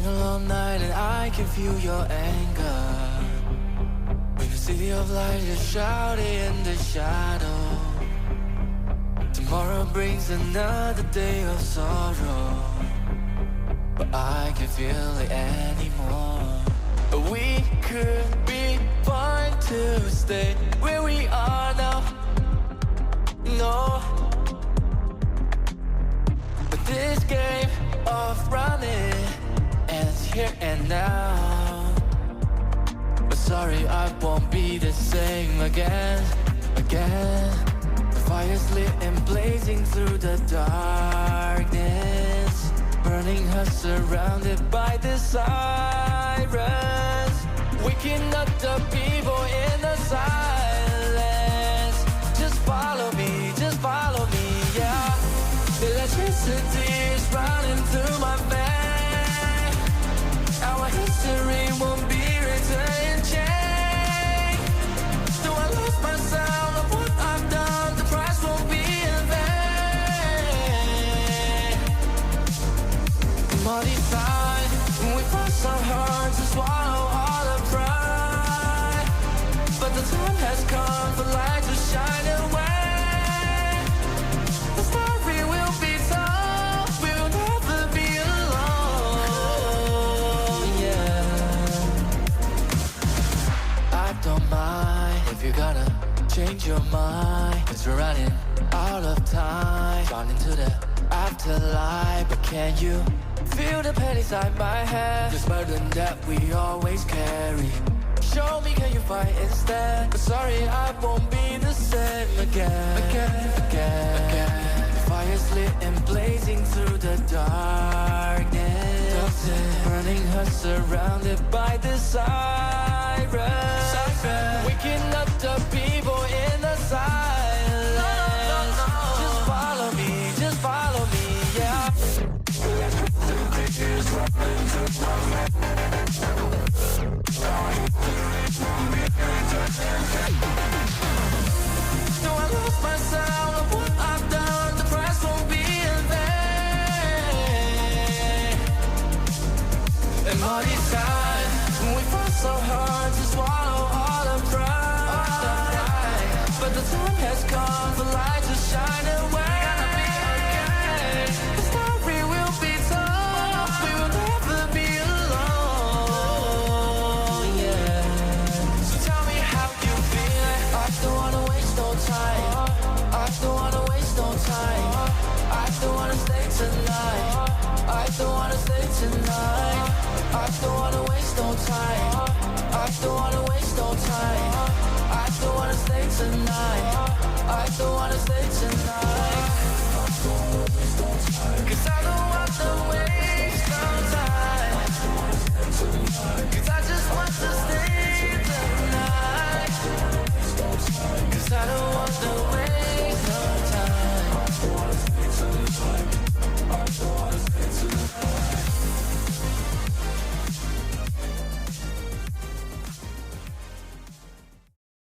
been a long night and I can feel your anger. When the city of light is shrouded in the shadow. Tomorrow brings another day of sorrow, but I can't feel it anymore. We could be fine to stay where we are now. No, but this game of running ends here and now. But sorry, I won't be the same again. The fire's lit and blazing through the darkness, burning us surrounded by the sirens, waking up the people in the silence. Just follow me, yeah. The electricity is running through my veins. Our history won't be written in chain. Though I lost myself of what I've done, the price won't be in vain. Muddy side, we cross our hearts to swallow all the pride. But the time has come for light to shine away. The story will be told, we will never be alone, yeah. I don't mind if you're gonna change your mind, 'cause we're running out of time, gone into the afterlife. But can you feel the pain inside my head? This burden that we always carry. Show me, can you fight instead? But sorry, I won't be the same again. The fire's lit and blazing through the darkness, burning us surrounded by the sirens, waking up the people in the silence. Just follow me, yeah. No, I lost myself of what I've done, the price won't be in vain. And muddy side, we fought so hard to swallow all the pride. But the time has come for light to shine away. The story will be told, we will never be alone, yeah. So tell me how you feel. I don't wanna waste no time. I don't wanna waste no time. I don't wanna stay tonight. I don't wanna stay tonight. I don't wanna waste no time. I don't wanna waste no time. I don't wanna stay tonight. I don't wanna stay tonight. 'Cause I don't wanna waste